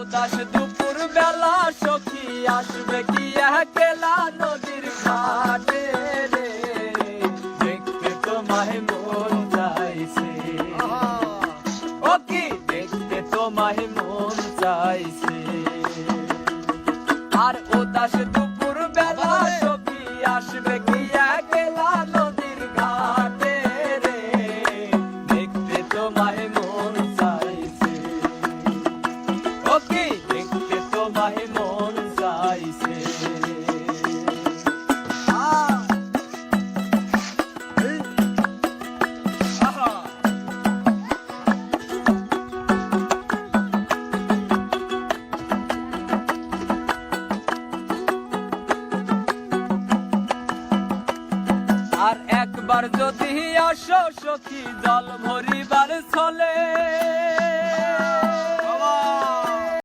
উদাস দুপুর বেলা সখী আসবে কি একলা নদীর ঘাটে রে, দেখতে তোমায় মন চাইছে, ও কি দেখতে তোমায় মন চাইছে। আর উদাস দুপুর বেলা সখী আসবে কি একলা নদীর ঘাটে রে, দেখতে তোমায় মন চাইছে, ও কি দেখতে তোমায় মন চাইছে। আর একবার যদি আসো সখী জল ভরিবার ছলে,